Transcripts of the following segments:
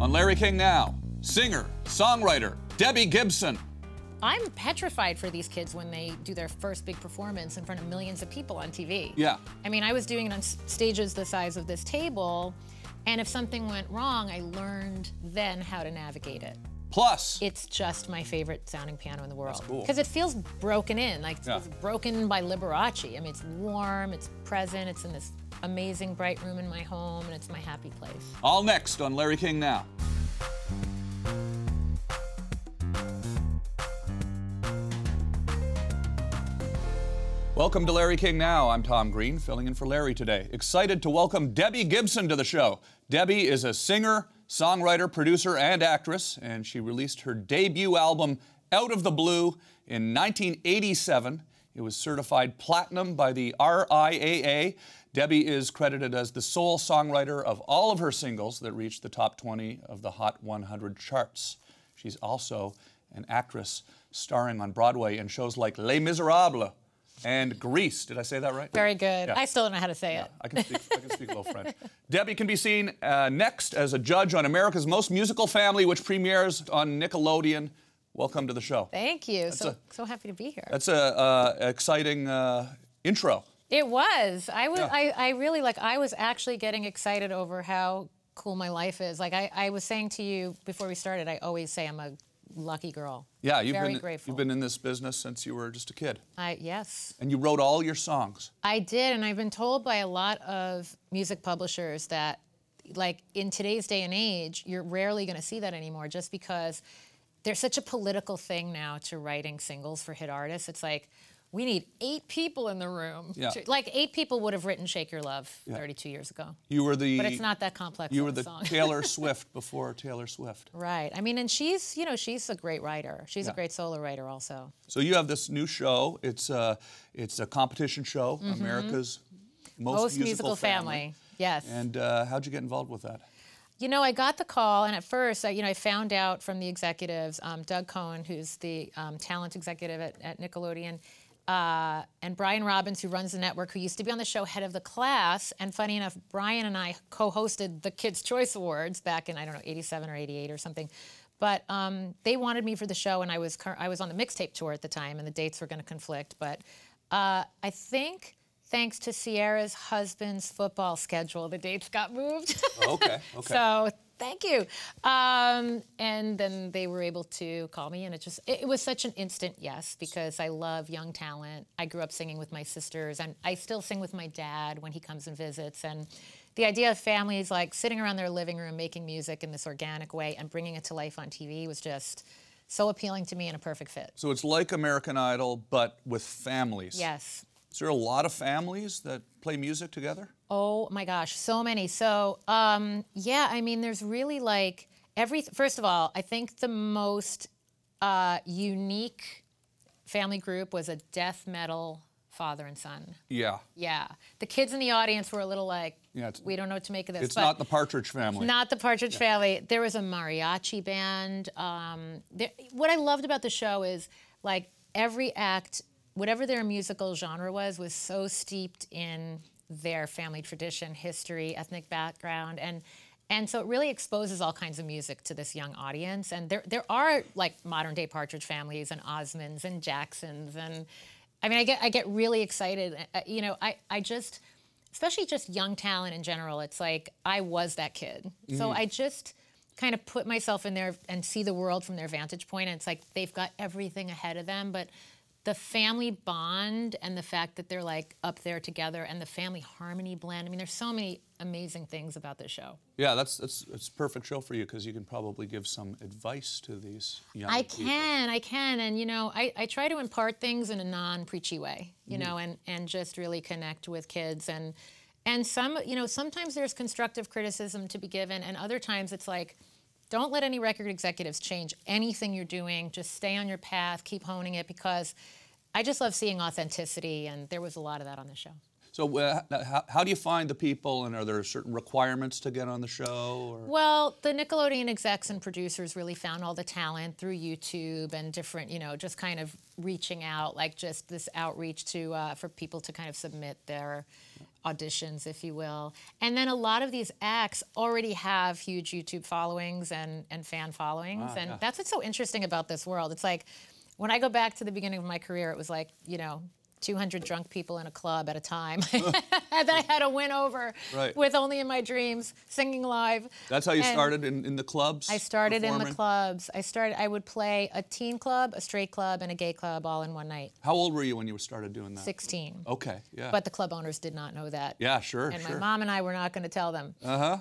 On Larry King Now, singer, songwriter, Debbie Gibson. I'm petrified for these kids when they do their first big performance in front of millions of people on TV. Yeah. I mean, I was doing it on stages the size of this table, and if something went wrong, I learned then how to navigate it. Plus, it's just my favorite sounding piano in the world. That's cool. Because it feels broken in, like it's broken by Liberace. I mean, it's warm, it's present, it's in this amazing bright room in my home, and it's my happy place. All next on Larry King Now. Welcome to Larry King Now. I'm Tom Green, filling in for Larry today. Excited to welcome Debbie Gibson to the show. Debbie is a singer, songwriter, producer, and actress, and she released her debut album, Out of the Blue, in 1987. It was certified platinum by the RIAA. Debbie is credited as the sole songwriter of all of her singles that reached the top 20 of the Hot 100 charts. She's also an actress starring on Broadway in shows like Les Miserables and Grease. Did I say that right? Very good. Yeah. I still don't know how to say it. I can speak a little French. Debbie can be seen next as a judge on America's Most Musical Family, which premieres on Nickelodeon. Welcome to the show. Thank you. So happy to be here. That's an exciting intro. It was. I was actually getting excited over how cool my life is. Like I was saying to you before we started, I always say I'm a lucky girl. Yeah, grateful. You've been in this business since you were just a kid. Yes. And you wrote all your songs. I did, and I've been told by a lot of music publishers that, like, in today's day and age, you're rarely going to see that anymore, just because there's such a political thing now to writing singles for hit artists. It's like, we need 8 people in the room. Yeah. Like 8 people would have written "Shake Your Love" 32 years ago. You were the. But it's not that complex. You were the song. Taylor Swift before Taylor Swift. Right. I mean, and she's a great writer. She's a great solo writer also. So you have this new show. It's a competition show, America's Most Musical Family. Yes. And how'd you get involved with that? You know, I got the call, and at first, I found out from the executives, Doug Cohen, who's the talent executive at Nickelodeon, and Brian Robbins, who runs the network, who used to be on the show Head of the Class. And funny enough, Brian and I co-hosted the Kids' Choice Awards back in, I don't know, 87 or 88 or something. But they wanted me for the show, and I was on the Mixtape tour at the time, and the dates were going to conflict. But I think, thanks to Sierra's husband's football schedule, the dates got moved. Okay. So thank you. And then they were able to call me, and it was such an instant yes, because I love young talent. I grew up singing with my sisters, and I still sing with my dad when he comes and visits. And the idea of families like sitting around their living room making music in this organic way and bringing it to life on TV was just so appealing to me and a perfect fit. So it's like American Idol, but with families. Yes. Is there a lot of families that play music together? Oh my gosh, so many. So, yeah, I mean, there's really like first of all, I think the most unique family group was a death metal father and son. Yeah. Yeah. The kids in the audience were a little like, we don't know what to make of this. It's not the Partridge Family. Not the Partridge Family. There was a mariachi band. What I loved about the show is, like, every act, whatever their musical genre was so steeped in their family tradition, history, ethnic background, and so it really exposes all kinds of music to this young audience. And there are, like, modern-day Partridge Families and Osmonds and Jacksons, and I mean, I get really excited. I just, especially just young talent in general, it's like I was that kid. So I just kind of put myself in there and see the world from their vantage point, and it's like they've got everything ahead of them, but the family bond and the fact that they're like up there together and the family harmony blend. I mean, there's so many amazing things about this show. Yeah, it's a perfect show for you because you can probably give some advice to these young people. I can. And, I try to impart things in a non-preachy way, you know, and just really connect with kids. And sometimes there's constructive criticism to be given, and other times it's like, don't let any record executives change anything you're doing. Just stay on your path, keep honing it, because I just love seeing authenticity, and there was a lot of that on the show. So how do you find the people, and are there certain requirements to get on the show? Or? Well, the Nickelodeon execs and producers really found all the talent through YouTube and different, just kind of reaching out, like just this outreach to for people to kind of submit their auditions, if you will. And then a lot of these acts already have huge YouTube followings and fan followings. And that's what's so interesting about this world. It's like, when I go back to the beginning of my career, it was like, 200 drunk people in a club at a time that I had to win over with Only in My Dreams, singing live. That's how you started in the clubs? I started in the clubs. I would play a teen club, a straight club, and a gay club all in one night. How old were you when you started doing that? 16. Okay, yeah. But the club owners did not know that. Yeah, sure, And my mom and I were not going to tell them. Uh-huh.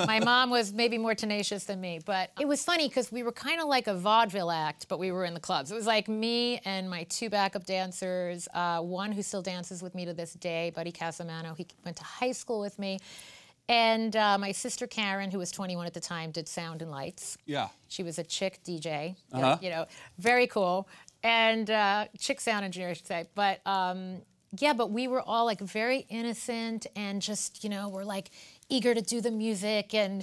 My mom was maybe more tenacious than me. But it was funny because we were kind of like a vaudeville act, but we were in the clubs. It was like me and my 2 backup dancers. One who still dances with me to this day, Buddy Casamano. He went to high school with me. And my sister Karen, who was 21 at the time, did sound and lights. Yeah. She was a chick DJ, very cool. And chick sound engineer, I should say. But but we were all like very innocent and just, we're like eager to do the music. And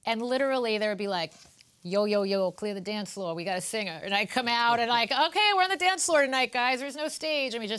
literally there would be like, yo, yo, yo, clear the dance floor, we got a singer. And I'd come out and like, okay, we're on the dance floor tonight, guys, there's no stage. I mean,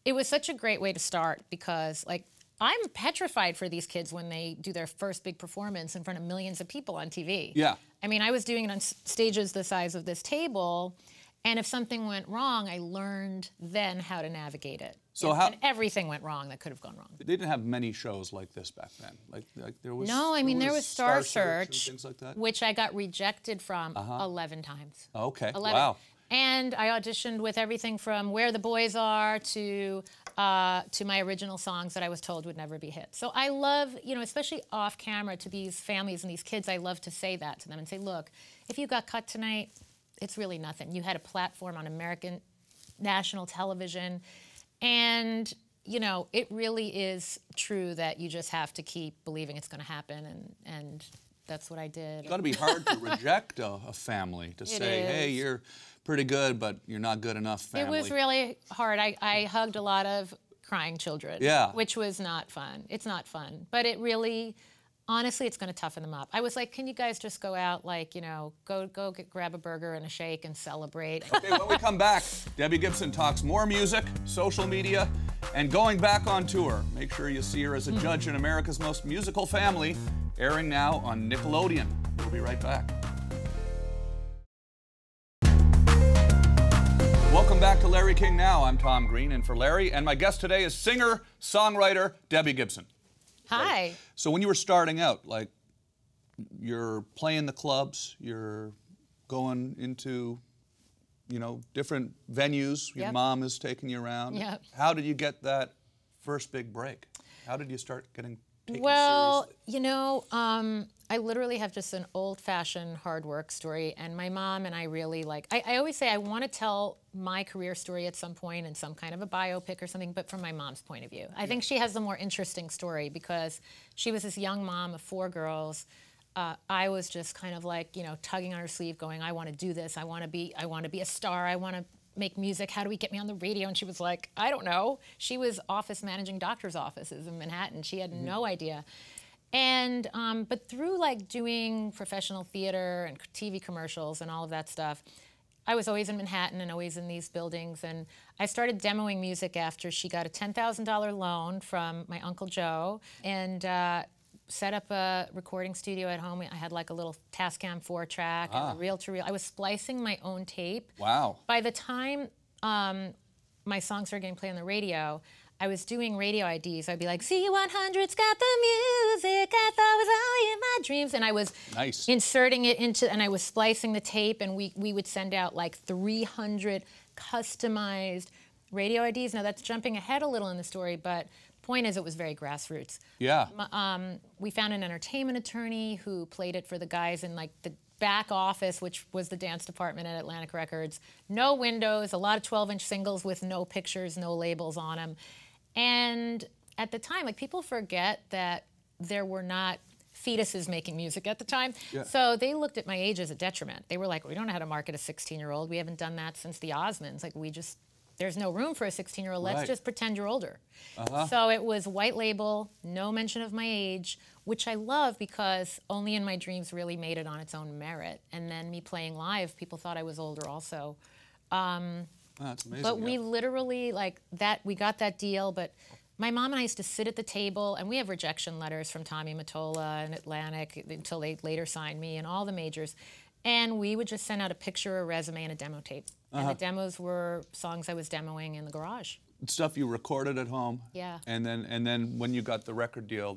it was such a great way to start because, like, I'm petrified for these kids when they do their first big performance in front of millions of people on TV. Yeah. I mean, I was doing it on stages the size of this table, and if something went wrong, I learned then how to navigate it. And everything went wrong that could have gone wrong. They didn't have many shows like this back then. Like there was. No, I mean there was Star Search, and things like that. which I got rejected from 11 times. Okay. 11. Wow. And I auditioned with everything from Where the Boys Are to my original songs that I was told would never be hits. So I love, especially off camera to these families and these kids, I love to say that to them and say, look, if you got cut tonight, it's really nothing. You had a platform on American national television. And, it really is true that you just have to keep believing it's going to happen. And that's what I did. It's got to be hard to reject a family, to say, hey, you're pretty good, but you're not good enough, family. It was really hard. I hugged a lot of crying children, which was not fun. It's not fun. But it really, honestly, it's going to toughen them up. I was like, can you guys just go out, like, grab a burger and a shake and celebrate? Okay, when we come back, Debbie Gibson talks more music, social media, and going back on tour. Make sure you see her as a judge in America's Most Musical Family, airing now on Nickelodeon. We'll be right back. Welcome back to Larry King Now. I'm Tom Green, and for Larry, and my guest today is singer-songwriter Debbie Gibson. Hi. Right. So when you were starting out, like, you're playing the clubs, you're going into, different venues, your mom is taking you around. Yep. How did you get that first big break? How did you start getting taken Well, seriously? I literally have just an old-fashioned hard work story, and my mom and I really I always say I want to tell my career story at some point in some kind of a biopic or something, but from my mom's point of view. I think she has the more interesting story because she was this young mom of 4 girls. I was just kind of like, tugging on her sleeve going, I want to do this, I want to be a star, I want to make music, how do we get me on the radio? And she was like, I don't know. She was managing doctor's offices in Manhattan. She had no idea. And, but through doing professional theater and TV commercials and all of that stuff, I was always in Manhattan and always in these buildings. And I started demoing music after she got a $10,000 loan from my Uncle Joe and set up a recording studio at home. I had like a little Tascam 4-track, and a reel-to-reel. I was splicing my own tape. Wow. By the time my songs started getting played on the radio, I was doing radio IDs. I'd be like, C100's got the music, I thought was all in my dreams. And I was inserting it into, and I was splicing the tape, and we would send out like 300 customized radio IDs. Now that's jumping ahead a little in the story, but point is it was very grassroots. Yeah. We found an entertainment attorney who played it for the guys in like the back office, which was the dance department at Atlantic Records. No windows, a lot of 12-inch singles with no pictures, no labels on them. And at the time, like, people forget that there were not fetuses making music at the time. Yeah. So they looked at my age as a detriment. They were like, we don't know how to market a 16-year-old. We haven't done that since the Osmonds. Like, there's no room for a 16-year-old. Let's just pretend you're older. So it was white label, no mention of my age, which I love because Only in My Dreams really made it on its own merit. And then me playing live, people thought I was older also. That's amazing. But we literally, we got that deal, but my mom and I used to sit at the table, and we have rejection letters from Tommy Mottola and Atlantic until they later signed me and all the majors. And we would just send out a picture, a resume, and a demo tape. And the demos were songs I was demoing in the garage. Stuff you recorded at home. Yeah. And then when you got the record deal,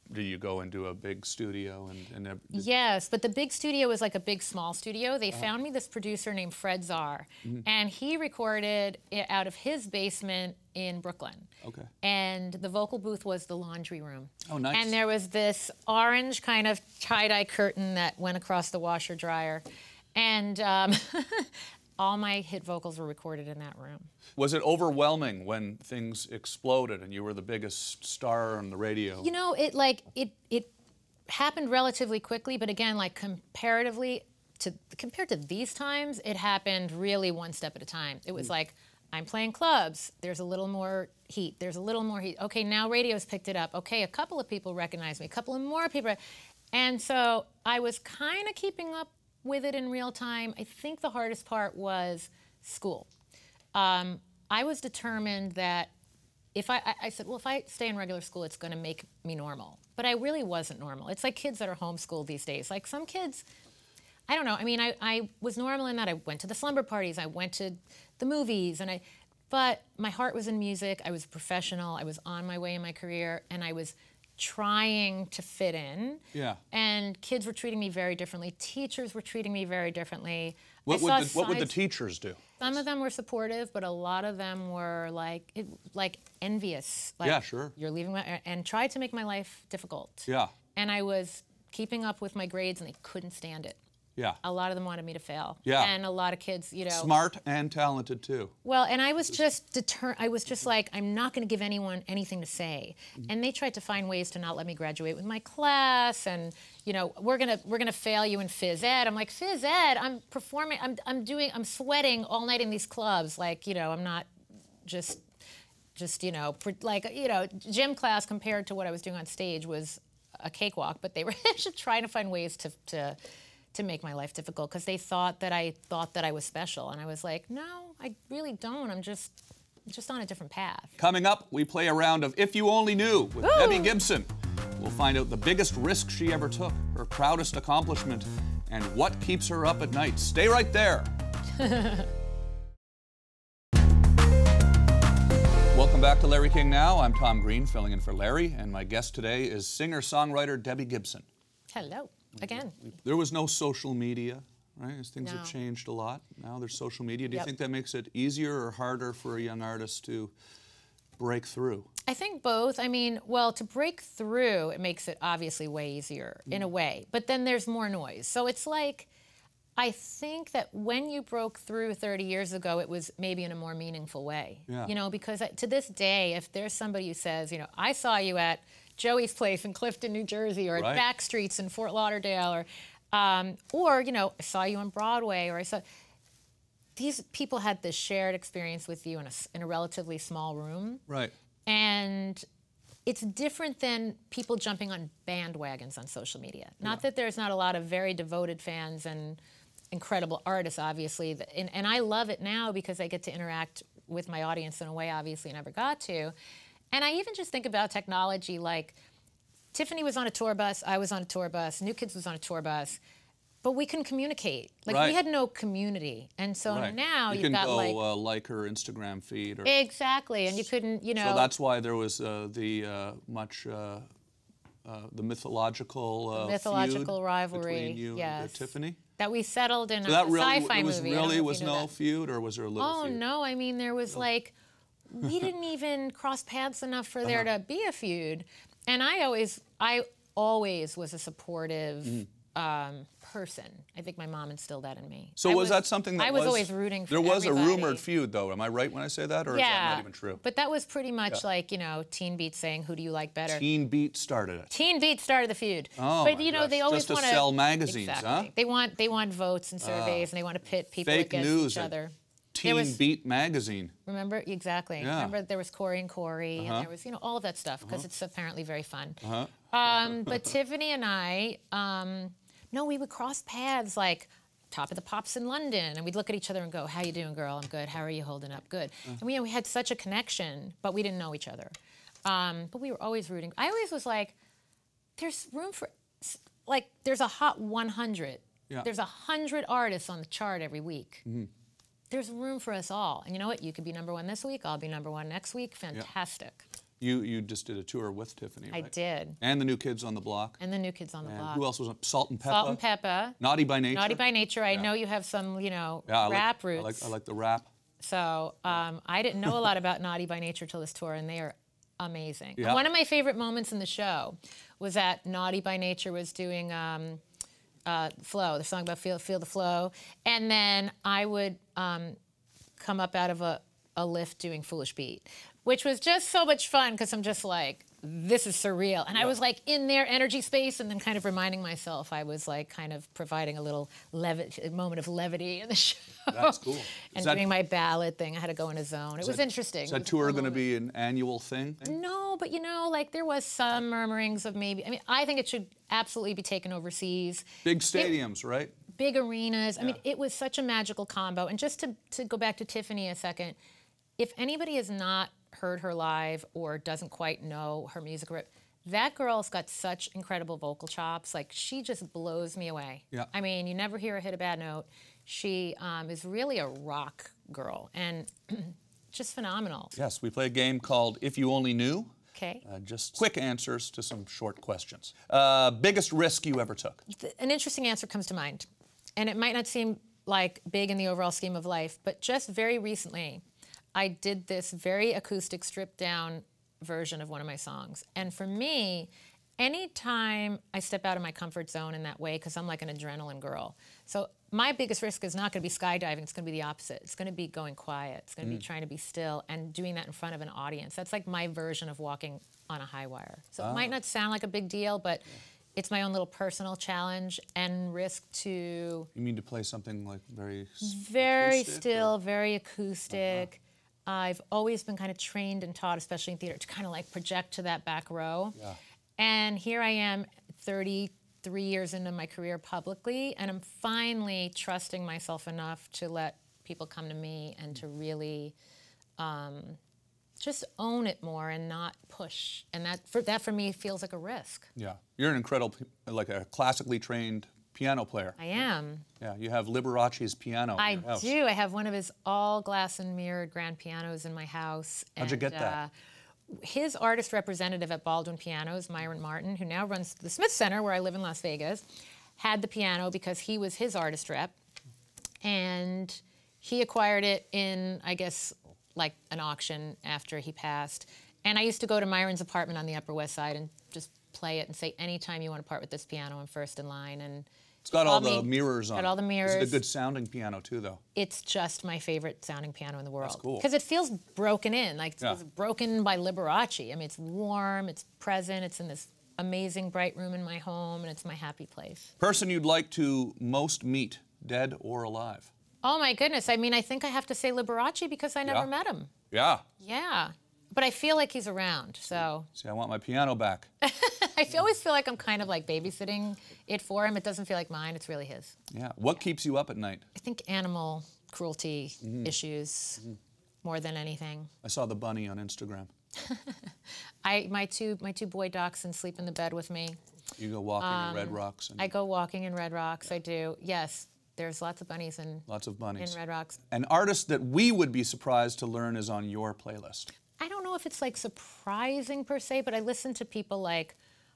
do you go into a big studio and Yes, but the big studio was like a big small studio. They found me this producer named Fred Czar, and he recorded it out of his basement in Brooklyn. Okay. And the vocal booth was the laundry room. Oh, nice. And there was this orange kind of tie-dye curtain that went across the washer dryer, and all my hit vocals were recorded in that room. Was it overwhelming when things exploded and you were the biggest star on the radio? You know, it happened relatively quickly, but again, like compared to these times, it happened really one step at a time. It was like, I'm playing clubs, there's a little more heat, there's a little more heat. Okay, now radio's picked it up. Okay, a couple of people recognize me, a couple of more people. And so I was kind of keeping up with it in real time. I think the hardest part was school. I was determined that if I said, well, if I stay in regular school, it's going to make me normal. But I really wasn't normal. It's like kids that are homeschooled these days. Like some kids, I don't know. I mean, I was normal in that I went to the slumber parties, I went to the movies, but my heart was in music. I was a professional. I was on my way in my career, and I was trying to fit in. Yeah. And kids were treating me very differently. Teachers were treating me very differently. What would the teachers do? Some of them were supportive, but a lot of them were like envious. Like, yeah, sure. You're leaving and tried to make my life difficult. Yeah. And I was keeping up with my grades, and they couldn't stand it. Yeah. A lot of them wanted me to fail. Yeah. And a lot of kids, you know. Smart and talented too. Well, and I was just I was just like, I'm not going to give anyone anything to say. And they tried to find ways to not let me graduate with my class, and you know, we're gonna fail you in phys ed. I'm like, phys ed? I'm performing. I'm sweating all night in these clubs. Like, you know, I'm not just you know, gym class compared to what I was doing on stage was a cakewalk. But they were just trying to find ways to make my life difficult, because they thought that I was special, and I was like, no, I really don't. I'm just on a different path. Coming up, we play a round of If You Only Knew with Debbie Gibson. We'll find out the biggest risk she ever took, her proudest accomplishment, and what keeps her up at night. Stay right there. Welcome back to Larry King Now. I'm Tom Green, filling in for Larry, and my guest today is singer-songwriter Debbie Gibson. Hello, again. There was no social media, right? Things No. have changed a lot. Now there's social media. Do you Yep. think that makes it easier or harder for a young artist to break through? I think both. I mean, well, to break through, it makes it obviously way easier in a way, but then there's more noise. So it's like, I think that when you broke through 30 years ago, it was maybe in a more meaningful way. Yeah. You know, because to this day, if there's somebody who says, you know, I saw you at Joey's place in Clifton, New Jersey, or Right. at Backstreet's in Fort Lauderdale, or you know, I saw you on Broadway, or I saw. These people had this shared experience with you in a relatively small room. Right. And it's different than people jumping on bandwagons on social media. Not that there's not a lot of very devoted fans and incredible artists, obviously. And I love it now because I get to interact with my audience in a way, obviously, I never got to. And I even just think about technology, like Tiffany was on a tour bus, I was on a tour bus, New Kids was on a tour bus, but we couldn't communicate. Like, Right. we had no community. And so Right. now you you've can got go like her Instagram feed. Or, exactly, and you couldn't, you know. so that's why there was the mythological feud rivalry, between you yes, and Tiffany. that we settled in So a that really, sci-fi it was movie. I don't know really if was you knew no that. feud, or was there a little Oh feud? no, I mean there was like, we didn't even cross paths enough for there to be a feud. And I always was a supportive person. I think my mom instilled that in me. So was that something that I was always rooting for There was everybody. a rumored feud, though. Am I right when I say that, or is that not even true? But that was pretty much like, you know, Teen Beat saying, who do you like better? Teen Beat started it. Teen Beat started the feud. Oh, but my you know, gosh. they always Just to want to sell magazines, exactly. huh? They want votes and surveys, and they want to pit people Fake against news each at other. Teen Beat magazine. Remember? Exactly. Yeah. Remember there was Corey and Corey, and there was, you know, all of that stuff, because it's apparently very fun. But Tiffany and I, no, we would cross paths like Top of the Pops in London, and we'd look at each other and go, how you doing, girl? I'm good. How are you holding up? Good. And we had such a connection, but we didn't know each other. But we were always rooting. I always was like, there's room for, like, there's a hot 100. Yeah. There's 100 artists on the chart every week. There's room for us all. And you know what? You could be #1 this week. I'll be #1 next week. Fantastic. You just did a tour with Tiffany, right? I did. And the New Kids on the Block. And the New Kids on the Block. Who else was on? Salt and Pepper. Salt and Pepper. Naughty by Nature. Naughty by Nature. I know you have some, you know, rap roots. I like the rap. So I didn't know a lot about Naughty by Nature till this tour, and they are amazing. Yeah. And one of my favorite moments in the show was that Naughty by Nature was doing Flow, the song about Feel the Flow, and then I would come up out of a lift doing Foolish Beat, which was just so much fun because I'm just like, this is surreal. And I was like in their energy space and then kind of reminding myself I was like kind of providing a little moment of levity in the show. That's cool. And doing my ballad thing. I had to go in a zone. It was interesting. Is that tour going to be an annual thing? No, but you know, like there was some murmurings of maybe, I mean, I think it should absolutely be taken overseas. Big stadiums, right? Big arenas. I mean, it was such a magical combo. And just to go back to Tiffany a second, if anybody has not heard her live or doesn't quite know her music, that girl's got such incredible vocal chops. Like, she just blows me away. Yeah. I mean, you never hear her hit a bad note. She is really a rock girl and just phenomenal. Yes, we play a game called If You Only Knew. Okay. Just quick answers to some short questions. Biggest risk you ever took? An interesting answer comes to mind. And it might not seem like big in the overall scheme of life, but just very recently, I did this very acoustic, stripped-down version of one of my songs. And for me, anytime I step out of my comfort zone in that way, because I'm like an adrenaline girl, so my biggest risk is not going to be skydiving. It's going to be the opposite. It's going to be going quiet. It's going to be trying to be still and doing that in front of an audience. That's like my version of walking on a high wire. So it might not sound like a big deal, but it's my own little personal challenge and risk to... You mean to play something like very still, or? Very acoustic. I've always been kind of trained and taught, especially in theater, to kind of like project to that back row. Yeah. And here I am 33 years into my career publicly, and I'm finally trusting myself enough to let people come to me and to really just own it more and not push. And that for me feels like a risk. Yeah. You're an incredible, like a classically trained piano player. I am. Yeah, you have Liberace's piano in your house. I do. I have one of his all glass and mirrored grand pianos in my house. How'd you get that? His artist representative at Baldwin Pianos, Myron Martin, who now runs the Smith Center where I live in Las Vegas, had the piano because he was his artist rep. And he acquired it in, I guess, like an auction after he passed. And I used to go to Myron's apartment on the Upper West Side and just play it and say, anytime you want to part with this piano, I'm first in line. And it's got all the mirrors on it. Got all the mirrors. It's a good sounding piano, too, though. It's just my favorite sounding piano in the world. That's cool. Because it feels broken in, like it was broken by Liberace. I mean, it's warm, it's present, it's in this amazing bright room in my home, and it's my happy place. Person you'd like to most meet, dead or alive? Oh, my goodness. I mean, I think I have to say Liberace because I never met him. Yeah. Yeah. But I feel like he's around, so... See, I want my piano back. I always feel like I'm kind of like babysitting it for him. It doesn't feel like mine, it's really his. Yeah. What keeps you up at night? I think animal cruelty issues more than anything. I saw the bunny on Instagram. My two boy dachshunds sleep in the bed with me. You go walking in Red Rocks. I go walking in Red Rocks, I do. Yes, there's lots of bunnies in Red Rocks. An artist that we would be surprised to learn is on your playlist. I don't know if it's like surprising per se, but I listen to people like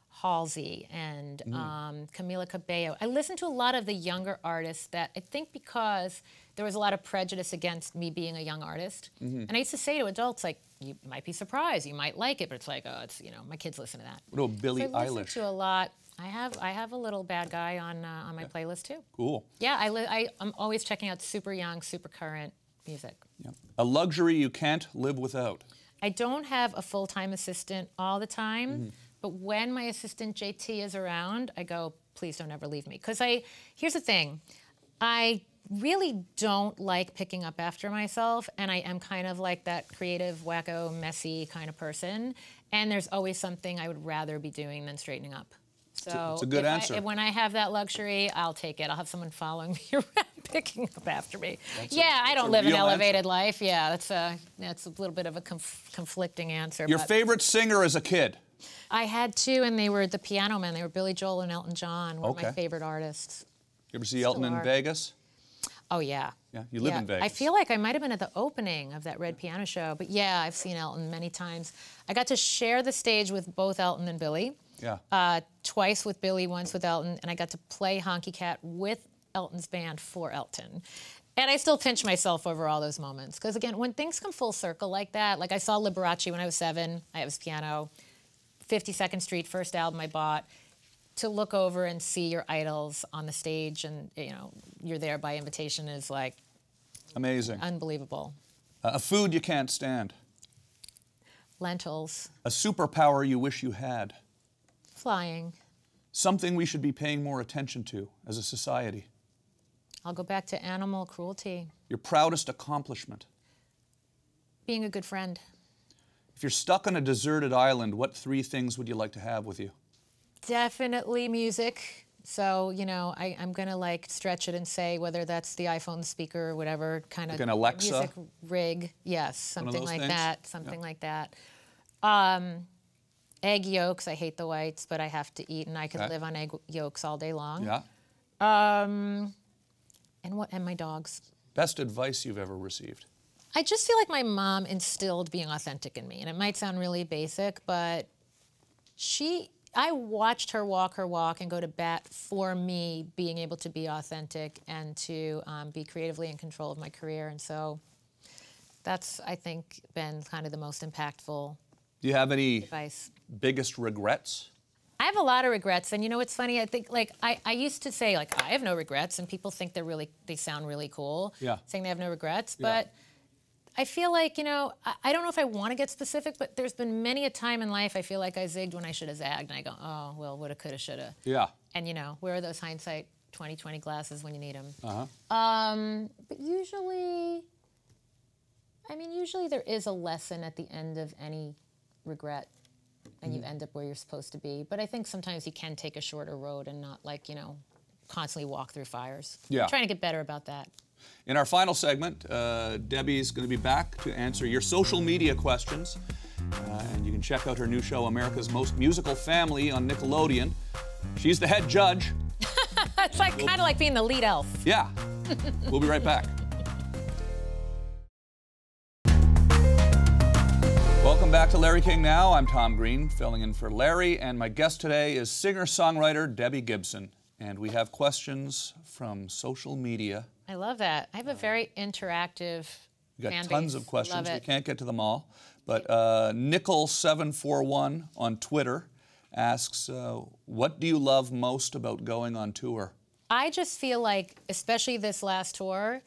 Halsey and Camila Cabello. I listen to a lot of the younger artists that I think because there was a lot of prejudice against me being a young artist. And I used to say to adults, like, you might be surprised, you might like it, but it's like, oh, it's, you know, my kids listen to that. What about Billie so I Eilish? listen to a lot. I have a little bad guy on my playlist too. Cool. Yeah, I'm always checking out super young, super current music. Yeah. A luxury you can't live without. I don't have a full-time assistant all the time, but when my assistant JT is around, I go, please don't ever leave me. Because here's the thing, I really don't like picking up after myself, and I am kind of like that creative, wacko, messy kind of person, and there's always something I would rather be doing than straightening up. So it's a good answer. When I have that luxury, I'll take it. I'll have someone following me around picking up after me. I don't live an elevated life. Yeah, that's a little bit of a conflicting answer. Your favorite singer as a kid? I had two, and they were the Piano Men. They were Billy Joel and Elton John, one of my favorite artists. You ever see Elton in Vegas? Oh, yeah. Yeah, you live in Vegas. I feel like I might have been at the opening of that Red Piano Show, but yeah, I've seen Elton many times. I got to share the stage with both Elton and Billy. Yeah. Twice with Billy, once with Elton, and I got to play Honky Cat with Elton's band for Elton. And I still pinch myself over all those moments, because again, when things come full circle like that, like I saw Liberace when I was 7, I have his piano, 52nd Street, first album I bought, to look over and see your idols on the stage and, you know, you're there by invitation is like... Amazing. Unbelievable. A food you can't stand? Lentils. A superpower you wish you had? Flying. Something we should be paying more attention to as a society? I'll go back to animal cruelty. Your proudest accomplishment? Being a good friend. If you're stuck on a deserted island, what 3 things would you like to have with you? Definitely music. So, you know, I'm going to like stretch it and say whether that's the iPhone speaker or whatever kind of like an Alexa? Music rig. Yes, something like things? that. Something like that. Egg yolks. I hate the whites, but I have to eat, and I could live on egg yolks all day long. Yeah. And my dogs. Best advice you've ever received? I just feel like my mom instilled being authentic in me, and it might sound really basic, but I watched her walk and go to bat for me being able to be authentic and to be creatively in control of my career. And so that's, I think, been kind of the most impactful Do you have any advice. Biggest regrets? I have a lot of regrets. And you know what's funny? I think, like, I used to say, like, I have no regrets. And people think they sound really cool saying they have no regrets. But I feel like, you know, I don't know if I want to get specific, but there's been many a time in life I feel like I zigged when I should have zagged. And I go, oh, well, woulda, coulda, shoulda. Yeah. And, you know, where are those hindsight 20/20 glasses when you need them? Uh-huh. But usually there is a lesson at the end of any regret, and you end up where you're supposed to be. But I think sometimes you can take a shorter road and not, like, you know, constantly walk through fires. Yeah. I'm trying to get better about that. In our final segment, Debbie's going to be back to answer your social media questions. And you can check out her new show, America's Most Musical Family, on Nickelodeon. She's the head judge. It's like kind of like being the lead elf. Yeah. We'll be right back. Welcome back to Larry King Now. I'm Tom Green, filling in for Larry, and my guest today is singer-songwriter Debbie Gibson. And we have questions from social media. I love that. I have a very interactive We got fan tons base. of questions. Love We it. can't get to them all. But Nickel741 on Twitter asks, what do you love most about going on tour? I just feel like, especially this last tour,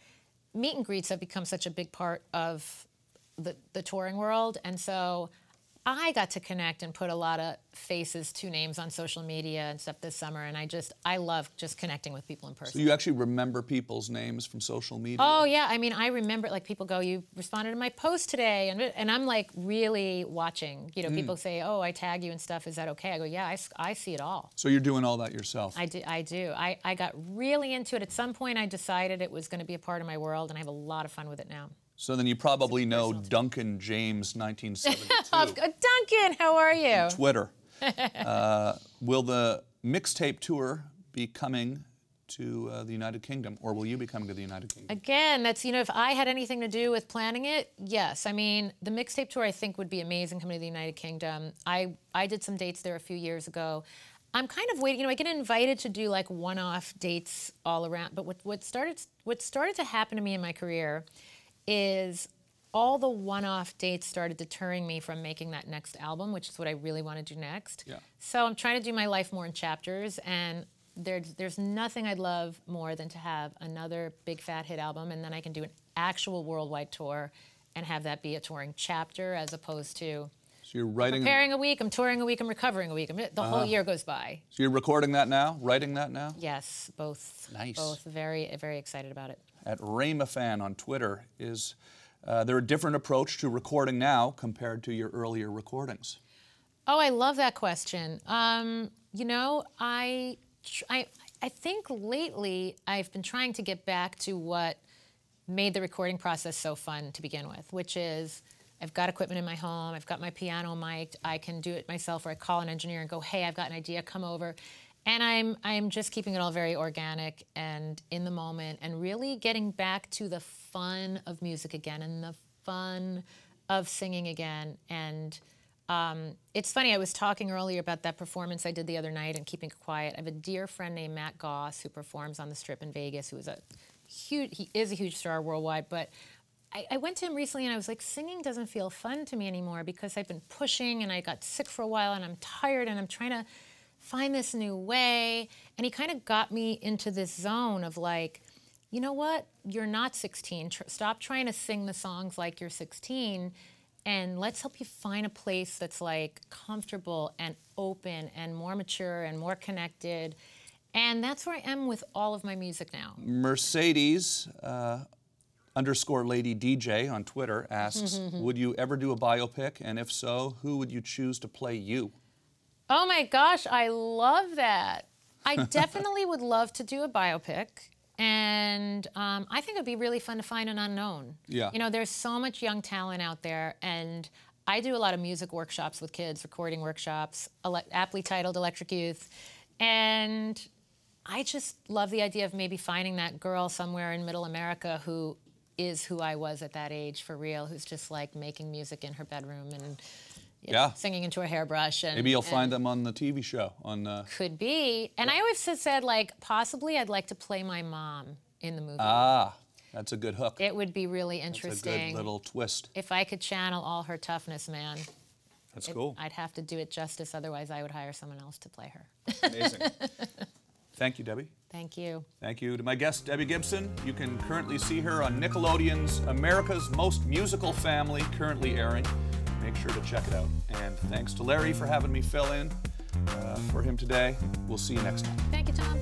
meet and greets have become such a big part of the touring world. And so I got to connect and put a lot of faces to names on social media and stuff this summer. And I love just connecting with people in person. So you actually remember people's names from social media? Oh, yeah. I mean, I remember, like, people go, you responded to my post today. And I'm, like, really watching. You know, people say, oh, I tag you and stuff. Is that okay? I go, yeah, I see it all. So you're doing all that yourself? I do. I got really into it. At some point, I decided it was going to be a part of my world, and I have a lot of fun with it now. So then you probably know Duncan James 1972. Duncan, how are you? Twitter. Will the Mixtape tour be coming to the United Kingdom, or will you be coming to the United Kingdom? Again, that's, you know, if I had anything to do with planning it, yes. I mean, the Mixtape tour I think would be amazing coming to the United Kingdom. I did some dates there a few years ago. I'm kind of waiting, you know, I get invited to do like one-off dates all around, but what started to happen to me in my career is all the one-off dates started deterring me from making that next album, which is what I really want to do next. Yeah. So I'm trying to do my life more in chapters, and there's nothing I'd love more than to have another big fat hit album, and then I can do an actual worldwide tour and have that be a touring chapter as opposed to So you're writing... preparing a week, I'm touring a week, I'm recovering a week. The whole year goes by. So you're recording that now, writing that now? Yes, both. Nice. Both. Very, very excited about it. At Raymafan on Twitter, is there a different approach to recording now compared to your earlier recordings? Oh, I love that question. You know, I think lately I've been trying to get back to what made the recording process so fun to begin with, which is I've got equipment in my home, I've got my piano mic'd, I can do it myself, or I call an engineer and go, hey, I've got an idea, come over. And I'm just keeping it all very organic and in the moment and really getting back to the fun of music again and the fun of singing again. And it's funny, I was talking earlier about that performance I did the other night and keeping it quiet. I have a dear friend named Matt Goss who performs on the Strip in Vegas, who is he is a huge star worldwide, but I went to him recently and I was like, singing doesn't feel fun to me anymore because I've been pushing and I got sick for a while and I'm tired and I'm trying to find this new way. And he kind of got me into this zone of like, you know what? You're not 16. Stop trying to sing the songs like you're 16 and let's help you find a place that's like comfortable and open and more mature and more connected. And that's where I am with all of my music now. Mercedes _ Lady DJ on Twitter asks, would you ever do a biopic? And if so, who would you choose to play you? Oh my gosh, I love that. I definitely would love to do a biopic. And I think it'd be really fun to find an unknown. Yeah. You know, there's so much young talent out there. And I do a lot of music workshops with kids, recording workshops, aptly titled Electric Youth. And I just love the idea of maybe finding that girl somewhere in middle America who is who I was at that age for real, who's just like making music in her bedroom and singing into a hairbrush. And, maybe you'll find them on the TV show. Could be. And I always said, like, possibly I'd like to play my mom in the movie. Ah, that's a good hook. It would be really interesting. That's a good little twist. If I could channel all her toughness, man. That's cool. I'd have to do it justice, otherwise I would hire someone else to play her. Amazing. Thank you, Debbie. Thank you. Thank you to my guest, Debbie Gibson. You can currently see her on Nickelodeon's America's Most Musical Family, currently airing. Make sure to check it out. And thanks to Larry for having me fill in for him today. We'll see you next time. Thank you, Tom.